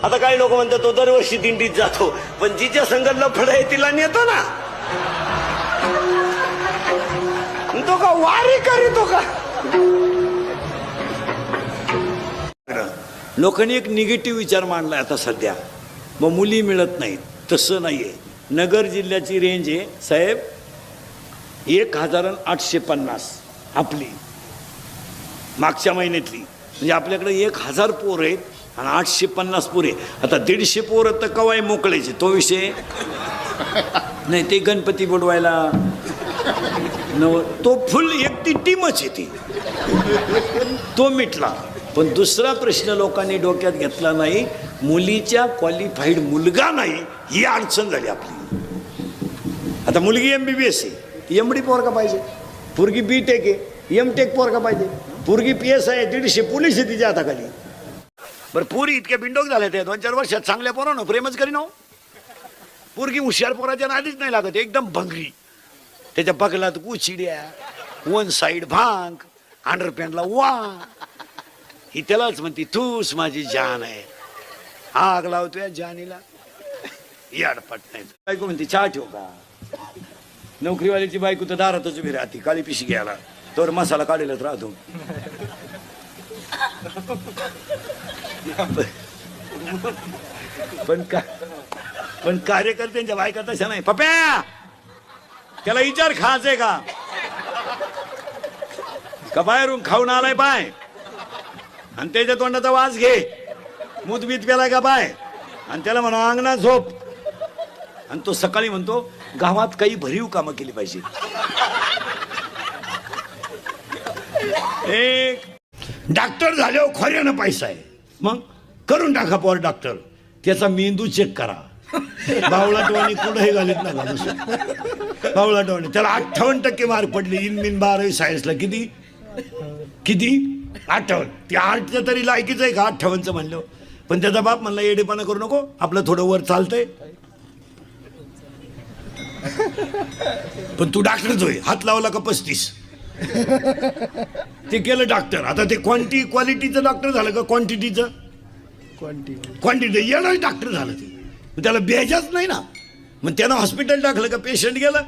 आता काही लोक म्हणतात तो दरवर्षी दिंडीत जातो, पण जिच्या संघात लफड आहे तिला नेतो ना. तो का वारी करीतो का? लोकांनी एक निगेटिव्ह विचार मांडलाय आता सध्या, मग मुली मिळत नाहीत. तसं नाहीये. नगर जिल्ह्याची रेंज आहे साहेब 1850 आपली मागच्या महिन्यातली. म्हणजे आपल्याकडे 1000 पोर आहेत आणि 850 पोरे. आता 150 पोरं तर कवाय मोकळायचे, तो विषय नाही. ते गणपती बुडवायला तो फुल एकटी टीमच येते, तो मिटला. पण दुसरा प्रश्न लोकांनी डोक्यात घेतला नाही, मुलीच्या क्वालिफाईड मुलगा नाही ही अडचण झाली आपली. आता मुलगी MBBS आहे, MD पोरगा पाहिजे. पोरगी BTech आहे, MTech पोरगा पाहिजे. पोरगी PSI आहे, 150 पोलीस आहे तिच्या हाताखाली. बरं पोरी इतक्या बिंडोक झाल्या त्या 2-4 वर्षात चांगल्या पोरानं प्रेमच करी ना. पोरगी हुशार पोराच्या नादीच नाही लागत, एकदम भंगरी. त्याच्या बगलात कुचिड्या, 1 साईड भांग, अंडरपॅन्टला वा. ही त्यालाच म्हणती तूच माझी जान आहे. आग लावतोय जानीला, याडपट नाही. बायको म्हणते चहा ठेव का? नोकरीवाल्याची बायको तर दारातच उभी राहते, काळी पिशी घ्यायला, तर मसाला काढलेलाच राहतो. पण कार्यकर्त्यांच्या बायका तशा नाही. पप्या त्याला विचार खायचंय का बाहेरून खाऊन आलाय पाय, आणि त्याच्या तोंडाचा वास घे, मूतबीत प्यालाय का पाय, आणि त्याला म्हणा अंगणात झोप. आणि तो सकाळी म्हणतो गावात काही भरीव कामं केली पाहिजे. एक डॉक्टर झाल्यावर खोऱ्यानं पैसा आहे, मग करून टाका पॉर डॉक्टर. त्याचा मेंदू चेक करा. बावळाटवाणी कुठंही घालीत ना घालू. बावळाटवाणी त्याला 58% मार्क पडले इन 12वी सायन्सला. किती 58. ती 8चं तरी लायकीच आहे का 58चं म्हणलं. पण त्याचा बाप म्हणला येडेपणा करू नको, आपलं थोडं वर चालतंय. पण तू डॉक्टरच होय, हात लावला का 35. ते केलं डॉक्टर. आता ते क्वालिटीचं डॉक्टर झालं का क्वांटिटीचं? क्वांटिटी येणार डॉक्टर झालं ते. त्याला बेजाच नाही ना. मग त्यानं हॉस्पिटल टाकलं का पेशंट गेलं,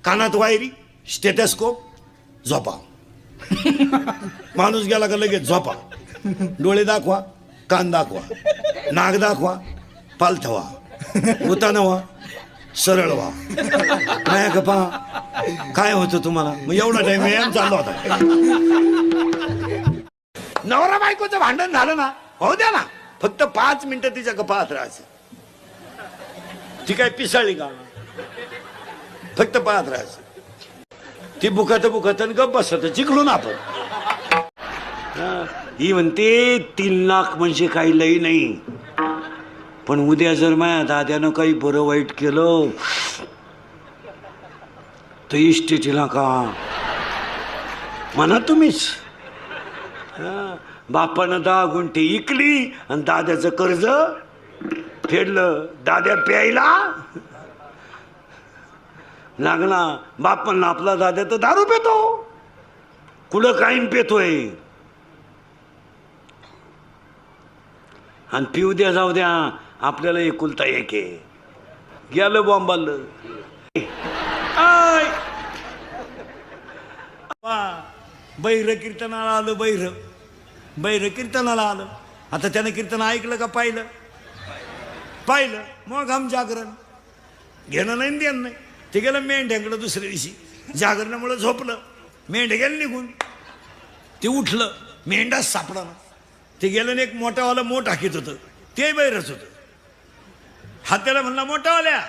कानात वायरी, स्टेथोस्कोप, झोपा. माणूस गेला का लगेच झोपा. डोळे दाखवा, कान दाखवा, नाक दाखवा, पालथवा, उताना व्हा, सरळ व्हा, नाही का पहा काय होतं तुम्हाला. मग एवढा टाइम व्यायाम चालू होता. नवरा बायकोचं भांडण झालं ना, हो द्या ना, फक्त 5 मिनिटं तिच्या गप्पात राहायचं. ती काय पिसाळी का, फक्त पाहत राहायचं. ती बुखात गप बसत चिकलून आपण. ही म्हणते 3 लाख म्हणजे काही लई नाही, पण उद्या जर माझ्या दाद्यानं काही बरं वाईट केलं तर इस्टेटीला का म्हणा तुम्हीच. बापानं 10 गुंठे इकली आणि दाद्याचं कर्ज फेडलं. दाद्या प्यायला लागला. बापांना आपला दाद्या तर दारू पेतो, कुठं कायम पेतोय. आणि पिऊ द्या जाऊ द्या, आपल्याला एकुलता एक आहे. गेलं बॉम्बाल. बैर कीर्तनाला आलं, बैर कीर्तनाला आलं. आता त्यानं कीर्तन ऐकलं का पाहिलं, मग आम जागरण घेणं नाही देणं नाही. ते गेलं मेंढ्याकडं दुसऱ्या दिवशी, जागरणामुळे झोपलं, मेंढ्या गेलं निघून. ते उठलं, मेंढाच सापडा ना. ते गेलं ना, एक मोठावाला मोठ हाकीत होतं, ते बैरच होतं. हात त्याला म्हणला मोठावाल्या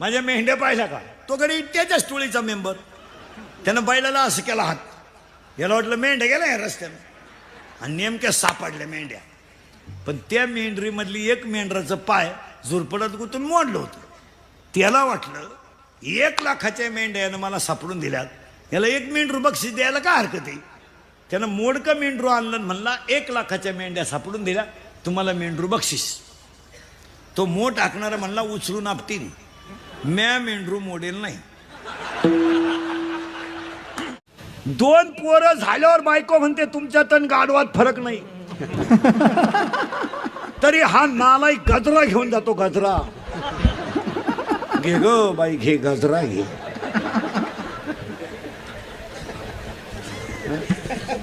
माझ्या मेंढ्या पाहिल्या का. तो कडे त्याच्याच टोळीचा मेंबर. त्यानं बैलाला असं केला हात. याला वाटलं मेंढ्या गेला या रस्त्यानं, आणि नेमक्या सापडल्या मेंढ्या. पण त्या मेंढरीमधली एक मेंढराचं पाय झुरपडात गुतून मोडलं होतं. त्याला वाटलं 1 लाखाच्या मेंढ्या यानं मला सापडून दिल्यात, याला 1 मेंढरू बक्षीस द्यायला काय हरकत आहे. त्यानं मोडकं मेंढरू आणलं, म्हणला 1 लाखाच्या मेंढ्या सापडून दिल्या, तुम्हाला मेंढरू बक्षीस. तो मोठ टाकणारा म्हणला उचलून आपटीन, म्या मेंढरू मोडेल नाही. 2 पोरं झाल्यावर बायको म्हणते तुमच्यात आणि गाढवात फरक नाही. तरी हा नालाय गजरा घेऊन जातो. गजरा घे ग बाई, घे गजरा घे.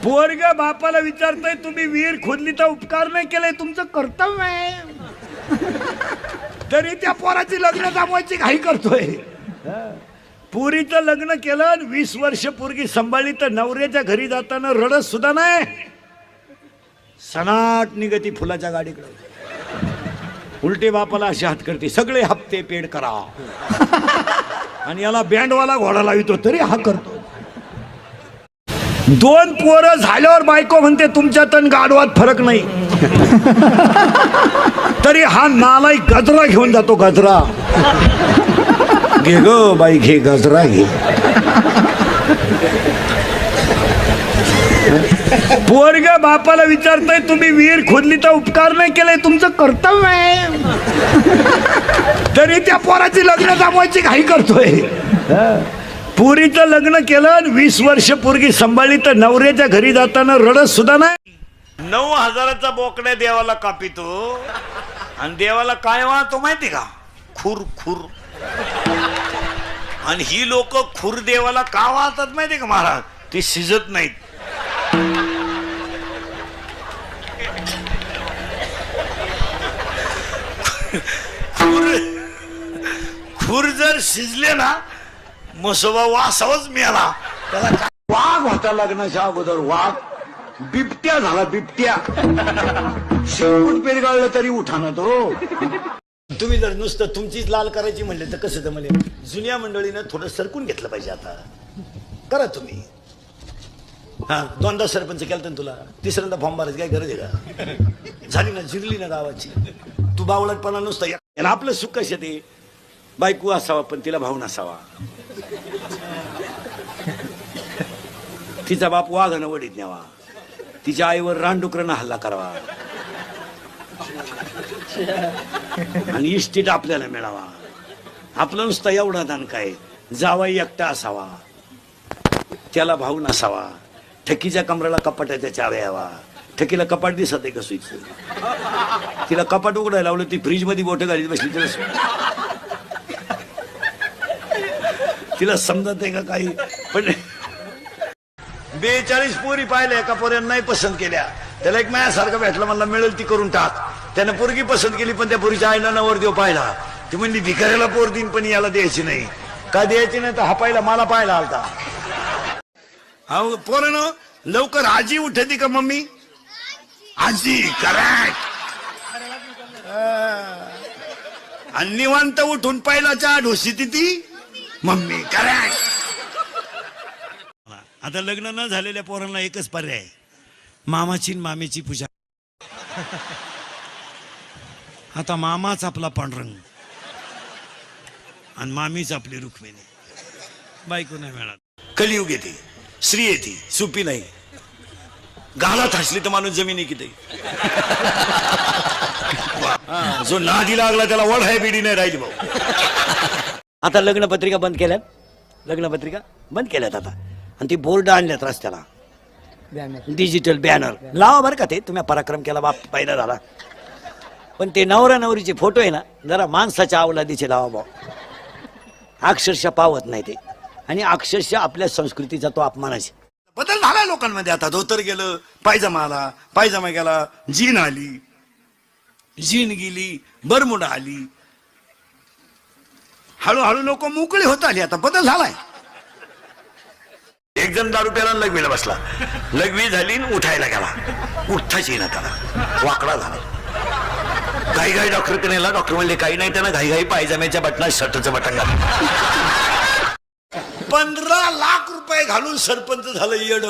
पोरग बापाला विचारतोय तुम्ही विहीर खोदली तर उपकार नाही केले, तुमचं कर्तव्य आहे. तरी त्या पोराची लग्न जमवायची घाई करतोय. पुरीचं लग्न केलं, 20 वर्ष पोरगी सांभाळली तर नवऱ्याच्या घरी जाताना रडत सुद्धा नाही. सनाट निगती फुलाच्या गाडीकडे. उलटे बापाला अशी हात करते, सगळे हप्ते पेड करा. आणि याला बँडवाला घोडा लावितो तरी हा करतो. 2 पोरं झाल्यावर बायको म्हणते तुमच्यात आणि गाढवात फरक नाही. तरी हा नालाय गजरा घेऊन जातो. गजरा घे ग बाई, घे गजरा घे. पोरग बापाला विचारतोय तुम्ही विहीर खोदली तर उपकार नाही केले, तुमचं कर्तव्य आहे. तरी त्या पोराची लग्न जमवायची घाई करतोय. पुरीचं लग्न केलं, 20 वर्ष पोरगी सांभाळली तर नवऱ्याच्या घरी जाताना रडत सुद्धा नाही. 9,000चा बोकड्या देवाला कापितो आणि देवाला काय वाहतो माहिती का? खुर खुर. आणि ही लोक खुर देवाला का वाहतात माहिती का महाराज? ती शिजत नाहीत. खुर जर शिजले ना, मसोबा वासावच मिळाला. त्याला वाघ होता लग्नाच्या अगोदर. वाघ बिबट्या झाला, बिबट्या. शेपूट पेरगाळलं तरी उठाना तो. तुम्ही जर नुसतं तुमचीच लाल करायची म्हणले तर कसं जमले? जुन्या मंडळीनं थोडं सरकून घेतलं पाहिजे. आता करा तुम्ही. हा, 2दा सरपंच केलं तर तुला, 3ऱ्यांदा फॉर्म भरायची काय गरज आहे का? झाली ना, जिरली ना गावाची. तू बावळटपणा नुसतं. याला आपलं सुख कशा ते? बायको असावा पण तिला भाऊ नसावा. तिचा बाप वाघानं वडीत न्यावा, तिच्या आईवर रानडुकरानं हल्ला करावा आणि इस्टेट आपल्याला मिळावा. आपलं नुसतं एवढा दान काय? जावाई एकटा असावा, त्याला भाऊ नसावा. ठकीच्या कमराला कपाटाच्या चाव्या यावा. ठकीला कपाट दिसत आहे का सुईच? तिला कपाट उघडायला लावलं, ती फ्रीज मध्ये बोट घालीत बसली. तिला समजत आहे का काही? पण 42 पोरी पाहिल्या, एका पोऱ्यानं नाही पसंत केल्या. त्याला एक माझ्यासारखं भेटलं, मला मिळेल ती करून टाक. त्यानं पोरगी पसंत केली, पण त्या पोरीच्या आईला नवरदेव पाहिला. ती म्हणली भिकाऱ्याला पोर देईन पण याला द्यायची नाही. का द्यायची नाही? तर हा पाहिला, मला पाहायला आलता. अहो पोरानं लवकर आजी उठती का मम्मी? आजी करेक्ट. आणि निवांत उठून पाहिला चहा ढोसी ती मम्मी करेक्ट. आता लग्न न झालेल्या पोरांना एकच पर्याय, मामाची मामीची पूजा. आता मामाच आपला पांडुरंग आणि मामीच आपली रुक्मिणी. बायको नाही मिळत. कलियुग येते, स्त्री येते, सुपी नाही. गालात हसली तर माणूस जमिनी किती. जो नादी लागला त्याला वड आहे बिडी नाही राहिली भाऊ. आता लग्नपत्रिका बंद केल्यात. लग्नपत्रिका बंद केल्यात आता. आणि ती बोर्ड आणल्यात रस्त्याला, डिजिटल बॅनर लावा बरं का. ते तुम्ही पराक्रम केला, बाप पहिला झाला. पण ते नवरा नवरीचे फोटो आहे ना, जरा माणसाच्या अवलादीचे लावा भाऊ. अक्षरशः पावत नाही ते. आणि अक्षरशः आपल्या संस्कृतीचा तो अपमानाचे. बदल झाला लोकांमध्ये. आता धोतर गेलं, पायजमा आला, पायजमा गेला, जीन आली, जीन गेली, बरमुडा आली. हळूहळू लोक मोकळी होत आली. आता बदल झालाय. एक जण दारू प्याला, लघवीला बसला. लघवी झाली, उठायला गेला, उठताच येईना त्याला, वाकडा झाला. घाई घाई डॉक्टरकडे नेला. डॉक्टर म्हणले काही नाही, त्यानं घाई घाई पायजम्याच्या बटनात शर्टचं बटन घातलं. 15 लाख रुपये घालून सरपंच झालं. येड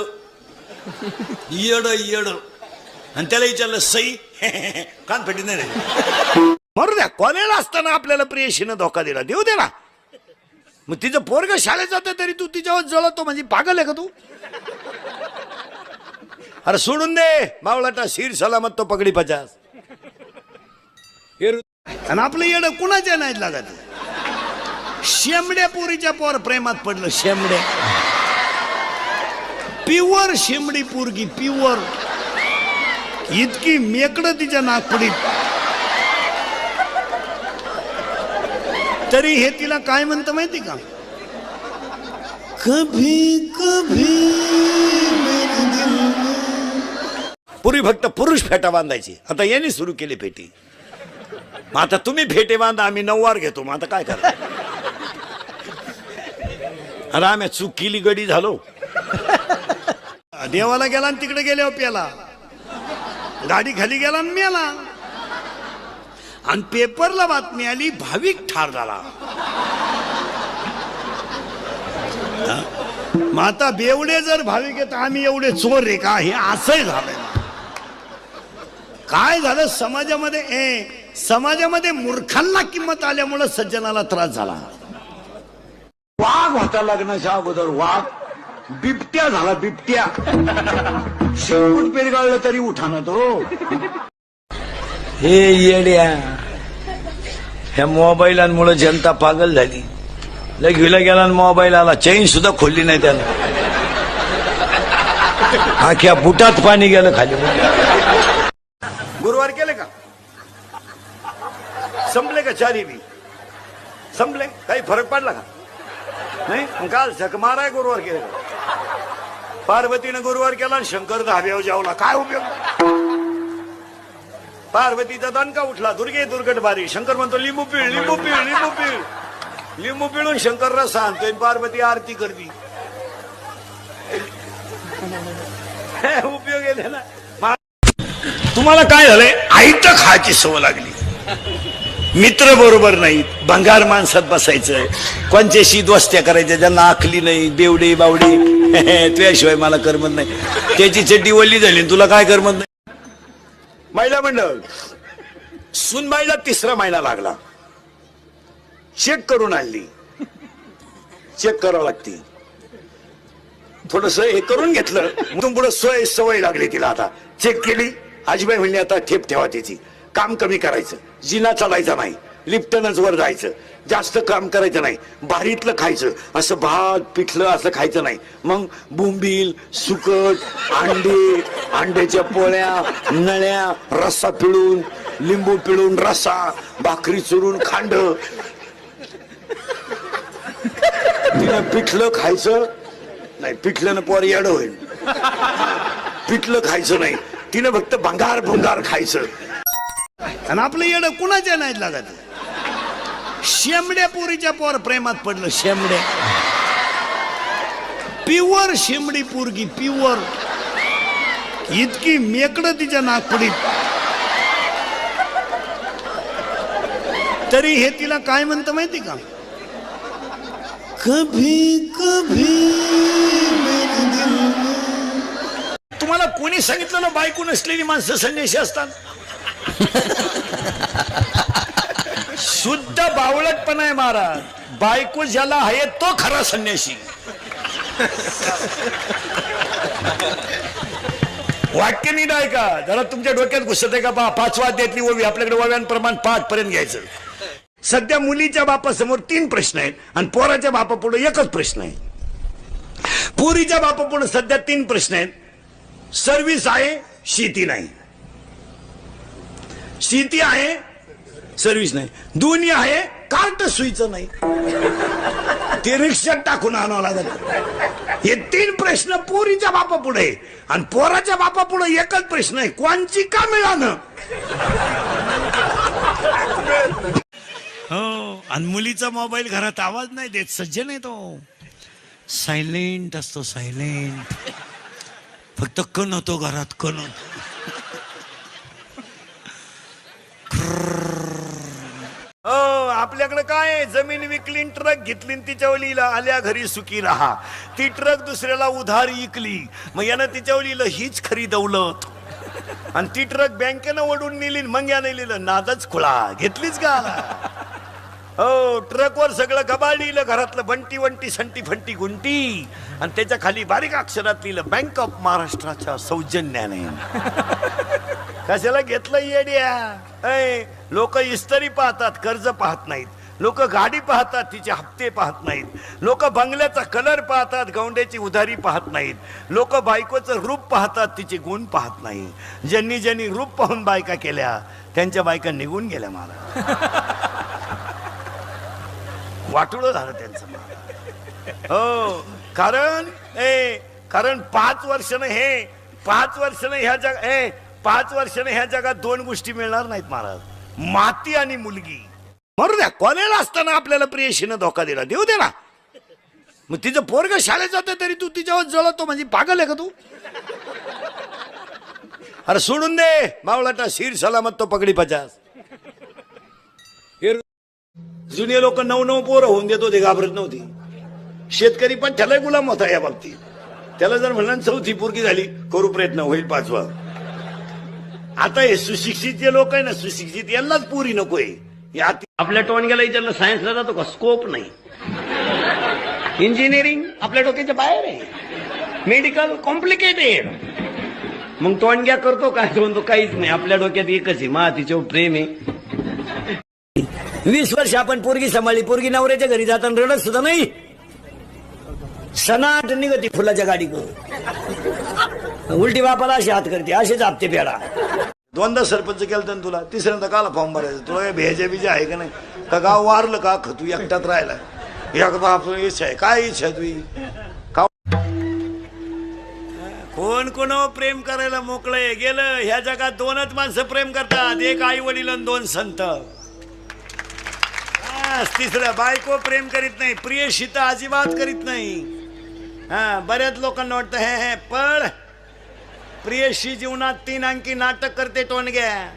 येड येड. आणि त्याला विचारलं सई? कान फेटी नाही रे. मरू द्या. कॉलेजला असताना आपल्याला प्रेयशीनं धोका दिला, देऊ दे ना. मग तिचं पोरग शाळेत जातं तरी तू तिच्यावर जळतो म्हणजे पागल आहे का तू? अरे सोडून दे बावळाटा. शिर सलामत तो पगडी 50. आणि आपलं येणं कुणाच्या नाही लागत. शेमड्या पोरीच्या पोर प्रेमात पडलं. शेमड्या, प्युअर शेमडी पोरगी, प्युअर. इतकी मेकडं तिच्या नागपुडीत. तरी हे तिला काय म्हणतं माहिती का, कभी कभी मेरे दिल में. पूर्वी फक्त पुरुष फेटा बांधायची, आता यांनी सुरू केली फेटी. मग आता तुम्ही फेटे बांधा, आम्ही नऊवार घेतो. मग आता काय करा. अरे आम्ही चूक केली, गडी झालो. देवाला गेला आणि तिकडे गेल्यावर प्याला, गाडी खाली गेला आणि मेला. आणि पेपरला बातमी आली, भाविक ठार झाला. मग आता बेवडे जर भाविक आहेत, आम्ही एवढे चोर रे का, हे असंही झालंय. काय झालं समाजामध्ये मूर्खांना किंमत आल्यामुळे सज्जनाला त्रास झाला. वाघ होता लग्नाच्या अगोदर, वाघ बिबट्या झाला, बिबट्या. शेपूट पेरगाळलं तरी उठाना तो. हे येड्या, ह्या मोबाईलांमुळे जनता पागल झाली. लगविला गेला मोबाईल आला, चैन सुद्धा खोलली नाही त्याला. आख्या बुटात पाणी गेलं खाली. गुरुवार केले का, संपले का चारी बी संपले, काही फरक पडला का नाही. काल झक माराय गुरुवार केले का. पार्वतीनं गुरुवार केला आणि शंकर धाब्यावर जेवला, काय उपयोग. पार्वतीचा दणका उठला, दुर्गे दुर्गट बारी. शंकर म्हणतो लिंबू पिळ, लिंबू पिळ, लिंबू पिळ. लिंबू पिळून शंकर रसा आणतोय, पार्वती आरती करती. उपयोग आहे ना. तुम्हाला काय झालंय, आईतं खायची सवय लागली. मित्र बरोबर नाहीत, भंगार माणसात बसायचं, कोणच्याशी दोस्त्या करायच्या ज्यांना आखली नाही. बेवडे बावडे, तुझ्याशिवाय मला करमत नाही. त्याची चड्डी वल्ली झाली, तुला काय करमत नाही. महिला मंडळ, सुनबाईला 3रा महिना लागला. चेक करून आणली, चेक करावं लागते. थोडस हे करून घेतलं, मग पुढे सवय लागली तिला. आता चेक केली, आजीबाई म्हणली आता ठेप ठेवा त्याची. काम कमी करायचं, जिना चालायचा नाही, लिफ्टनच वर जायचं, जास्त काम करायचं नाही, भारीतलं खायचं, असं भात पिठलं असं खायचं नाही. मग बोंबील, सुकट, अंडे, अंड्याच्या पोळ्या, नळ्या, रस्सा पिळून, लिंबू पिळून रस्सा, भाकरी चुरून खांड. तिला पिठलं खायचं नाही, पिठल्यानं पोर येडं होईल. पिठलं खायचं नाही, तिनं फक्त भंगार भंगार खायचं. आणि आपलं येडं कुणाच्या नाहीत लागत. शेमड्या पोरीच्या पोर प्रेमात पडलं. शेमड्या, प्युअर शेमडी पोरगी, प्युअर. इतकी मेकडं तिच्या नागपुडीत. तरी हे तिला काय म्हणतं माहिती का, कभी कभी मेरे दिल में. तुम्हाला कोणी सांगितलं ना बायको नसलेली माणसं संन्याशी असतात. शुद्ध बावळटपणा आहे महाराज. बायको ज्याला आहे तो खरा संन्याशी. वाक्य नीट आहे का जरा, तुमच्या डोक्यात घुसत आहे का. 5 वाद्यातली ओवी आपल्याकडे ओव्यांप्रमाण 5 पर्यंत घ्यायचं. सध्या मुलीच्या बापासमोर 3 प्रश्न आहेत आणि पोराच्या बापापुढे एकच प्रश्न आहे. पोरीच्या बापापुढे सध्या 3 प्रश्न आहेत. सर्व्हिस आहे, शेती नाही. शेती आहे, सर्व्हिस नाही. दोन्ही आहे, कार्ट सुईचं नाही. ते रिक्षात टाकून आणावं लागत. हे 3 प्रश्न पोरीच्या बापापुढे आणि पोराच्या बापापुढे एकच प्रश्न आहे, कोणची का मिळालं. हो, आणि मुलीचा मोबाईल घरात आवाज नाही देत. सज्जन आहे तो, सायलेंट असतो, सायलेंट. फक्त कण होतो घरात, कण. आपल्याकडे काय, जमीन विकली, ट्रक घेतली, तिच्यावर लिहिलं आल्या घरी सुखी राहा. ती ट्रक दुसऱ्याला उधार विकली, मग यानं तिच्यावर लिहिलं हीच खरी दौलत. आणि ती ट्रक बँकेनं ओढून नेली, मग यानं लिहिलं नादच खुळा. घेतलीच का. हो, ट्रकवर सगळं गबाळ लिहिलं, घरातलं बंटी वंटी संटी फंटी गुंटी, आणि त्याच्या खाली बारीक अक्षरात लिहिलं बँक ऑफ महाराष्ट्राच्या सौजन्याने. कशाला घेतलं येड्या. लोक इस्त्री पाहतात, कर्ज पाहत नाहीत. लोक गाडी पाहतात, तिचे हप्ते पाहत नाहीत. लोक बंगल्याचा कलर पाहतात, गौंड्याची उधारी पाहत नाहीत. लोक बायकोचं रूप पाहतात, तिचे गुण पाहत नाही. ज्यांनी ज्यांनी रूप पाहून बायका केल्या त्यांच्या बायका निघून गेल्या. मला वाटोळं झालं त्यांचं. हो, कारण 5 वर्षानं हे 5 वर्षानं ह्या जग 5 वर्षानं ह्या जगात 2 गोष्टी मिळणार नाहीत महाराज, माती आणि मुलगी. मरू द्या, कॉलेजला असताना आपल्याला प्रियशीनं धोका दिला, देऊ दे ना. मग तिचं पोरग शाळेत जातं तरी तू तिच्यावर जळतो, म्हणजे पागल आहे का तू? अरे सोडून दे मावळाटा, शिर सलामत तो पगडी 50. जुने लोक 9-9 पोरं होऊन देत होते, घाबरत नव्हती. शेतकरी पण त्याला गुलाम होता या बाबतीत. त्याला जर म्हणलं 4थी पोरगी झाली, करू प्रयत्न, होईल 5वा. आता हे सुशिक्षित जे लोक आहे ना, सुशिक्षित यांनाच पुरी नकोय. आपल्या टोनग्याला विचारलं सायन्सला जातो का, स्कोप नाही. इंजिनिअरिंग आपल्या डोक्याच्या बाहेर आहे, मेडिकल कॉम्प्लिकेटेड. मग टोनग्या करतो काय, तो काहीच नाही. आपल्या डोक्यात एकच आहे, मातीचं प्रेम आहे. 20 वर्ष आपण पोरगी सांभाळली, पोरगी नवऱ्याच्या घरी जाताना रडत सुद्धा नाही. सनाट निघती फुलाच्या गाडी करून, उलटी बापाला अशी हात करते, असेच आपते पेडा. 2दा सरपंच केलं तर तुला, 3ऱ्यांदा काला फॉर्म भरायचं? तुला काय भेजा बिजा आहे का नाही? का गाव वारलं का तू एकटात राहिला? एकदा आपलं इच्छा आहे, काय इच्छा आहे तुझी? कोण कोणावर प्रेम करायला मोकळे गेलं? ह्या जगात 2च माणसं प्रेम करतात, एक आई वडील आणि 2 संत. 3रा बायको प्रेम करीत नाही, प्रियशी तर अजिबात करीत नाही. बऱ्याच लोकांना वाटतं हे पण प्रियशी जीवनात 3 अंकी नाटक करते टोनग्या.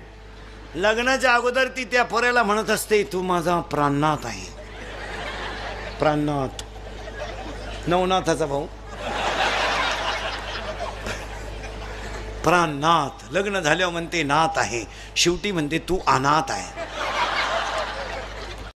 लग्नाच्या अगोदर ती त्या पोऱ्याला म्हणत असते, तू माझा प्राणनाथ आहे. प्राणनाथ, नवनाथाचा भाऊ, प्राणनाथ. लग्न झाल्यावर म्हणते नाथ आहे, शेवटी म्हणते तू अनाथ आहे.